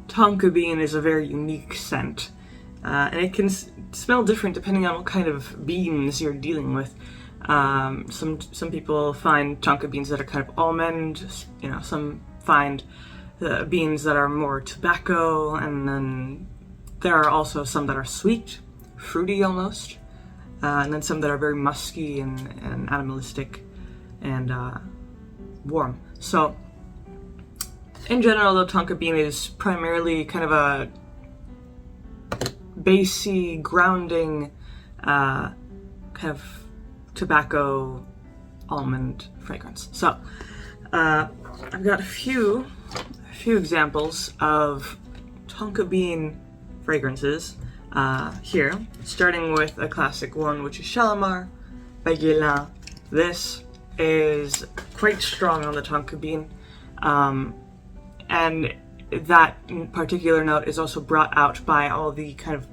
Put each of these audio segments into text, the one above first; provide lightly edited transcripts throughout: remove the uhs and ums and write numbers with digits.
Tonka bean is a very unique scent, and it can smell different depending on what kind of beans you're dealing with. Some people find tonka beans that are kind of almond, some find beans that are more tobacco, and then there are also some that are sweet, fruity almost, and then some that are very musky and animalistic and warm. So in general, the tonka bean is primarily kind of a bassy, grounding, kind of tobacco almond fragrance. So I've got a few examples of tonka bean fragrances here, starting with a classic one, which is Shalimar by Guerlain. This is quite strong on the tonka bean, and that particular note is also brought out by all the kind of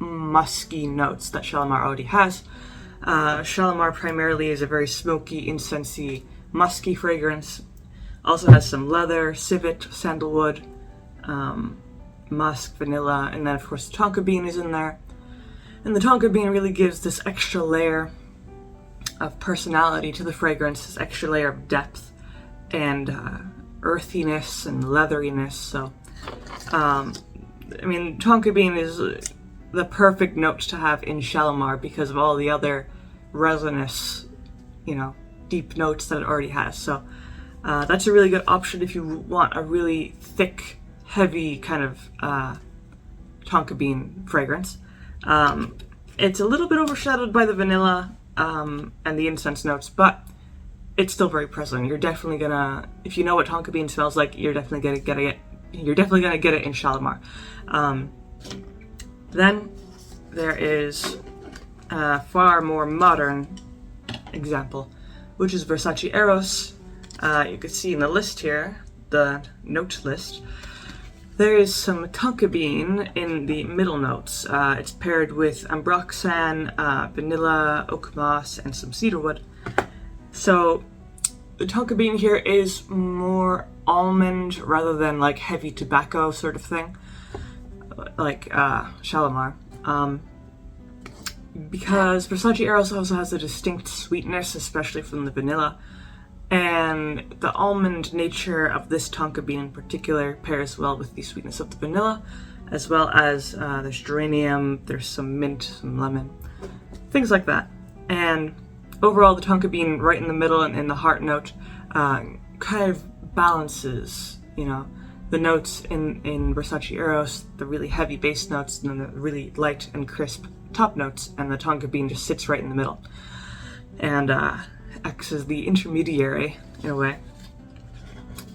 musky notes that Shalimar already has. Shalimar primarily is a very smoky, incensey, musky fragrance. Also has some leather, civet, sandalwood, musk, vanilla, and then of course the tonka bean is in there. And the tonka bean really gives this extra layer of personality to the fragrance, this extra layer of depth and earthiness and leatheriness. So, tonka bean is the perfect note to have in Shalimar because of all the other resinous, deep notes that it already has. So that's a really good option if you want a really thick, heavy kind of tonka bean fragrance. It's a little bit overshadowed by the vanilla and the incense notes, but it's still very present. You're definitely gonna, if you know what tonka bean smells like, you're definitely gonna get it. You're definitely gonna get it in Shalimar. Then there is a far more modern example, which is Versace Eros. You can see in the list here, the note list, there is some tonka bean in the middle notes. It's paired with ambroxan, vanilla, oak moss, and some cedarwood. So the tonka bean here is more almond rather than like heavy tobacco sort of thing, like Shalimar. Because Versace Eros also has a distinct sweetness, especially from the vanilla. And the almond nature of this tonka bean in particular pairs well with the sweetness of the vanilla, as well as there's geranium, there's some mint, some lemon, things like that. And overall, the tonka bean right in the middle and in the heart note kind of balances, the notes in Versace Eros, the really heavy bass notes, and then the really light and crisp top notes, and the tonka bean just sits right in the middle. And acts as the intermediary in a way,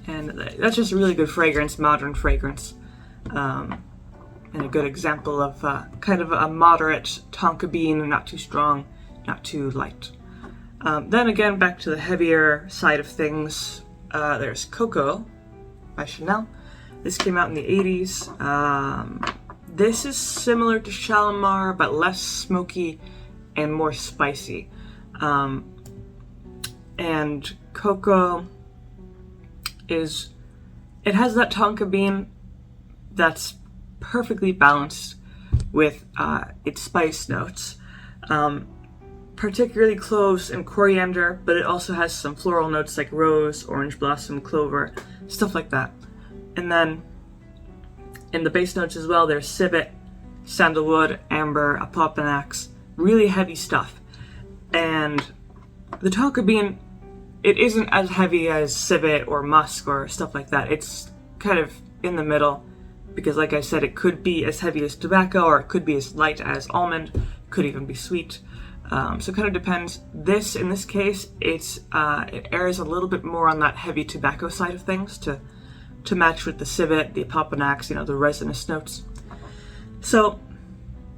and that's just a really good fragrance, modern fragrance, and a good example of kind of a moderate tonka bean, not too strong, not too light. Then again, back to the heavier side of things, there's Coco by Chanel. This came out in the 80s. This is similar to Shalimar, but less smoky and more spicy. And Coco it has that tonka bean that's perfectly balanced with its spice notes, particularly cloves and coriander, but it also has some floral notes like rose, orange blossom, clover, stuff like that. And then in the base notes as well, there's civet, sandalwood, amber, apopanax, really heavy stuff. And the tonka bean, it isn't as heavy as civet or musk or stuff like that. It's kind of in the middle, because like I said, it could be as heavy as tobacco, or it could be as light as almond, could even be sweet. So it kind of depends. In this case, it errs a little bit more on that heavy tobacco side of things to match with the civet, the apopanax, the resinous notes. So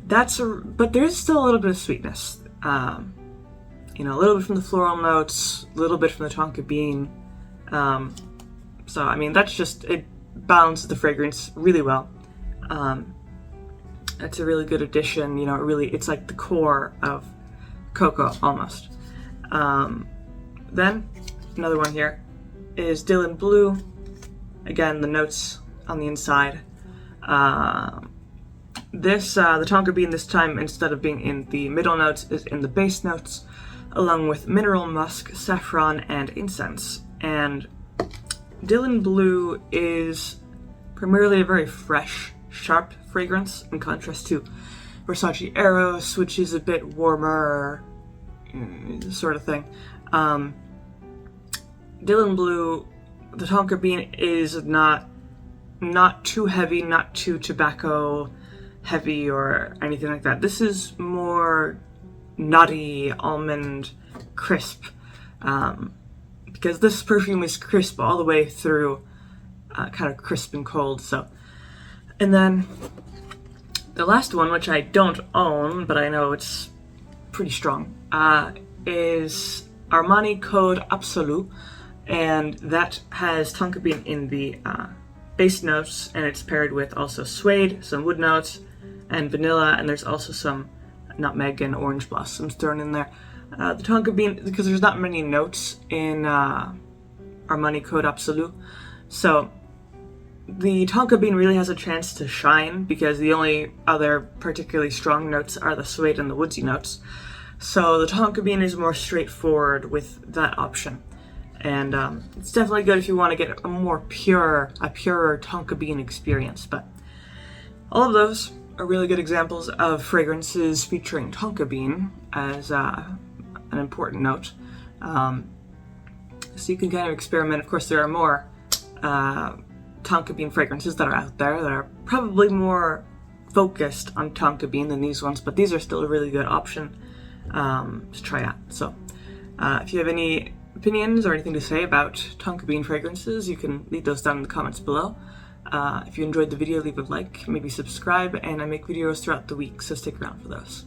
but there's still a little bit of sweetness. A little bit from the floral notes, a little bit from the tonka bean. So that's just, it balances the fragrance really well. It's a really good addition. It's like the core of Coco almost. Then another one here is Dylan Blue. Again, the notes on the inside The tonka bean this time, instead of being in the middle notes, is in the base notes, along with mineral musk, saffron, and incense. And Dylan Blue is primarily a very fresh, sharp fragrance, in contrast to Versace Eros, which is a bit warmer, sort of thing. Dylan Blue, the tonka bean is not too heavy, not too tobacco heavy or anything like that. This is more nutty, almond, crisp, because this perfume is crisp all the way through, kind of crisp and cold. So, and then the last one, which I don't own, but I know it's pretty strong, is Armani Code Absolu, and that has tonka bean in the base notes, and it's paired with also suede, some wood notes, and vanilla, and there's also some nutmeg and orange blossoms thrown in there. The tonka bean, because there's not many notes in Armani Code Absolu, so the tonka bean really has a chance to shine, because the only other particularly strong notes are the suede and the woodsy notes. So the tonka bean is more straightforward with that option. And it's definitely good if you want to get a purer tonka bean experience. But all of those are really good examples of fragrances featuring tonka bean as an important note. So you can kind of experiment. Of course, there are more tonka bean fragrances that are out there that are probably more focused on tonka bean than these ones, but these are still a really good option to try out. So if you have any opinions or anything to say about tonka bean fragrances, you can leave those down in the comments below. If you enjoyed the video, leave a like, maybe subscribe, and I make videos throughout the week, so stick around for those.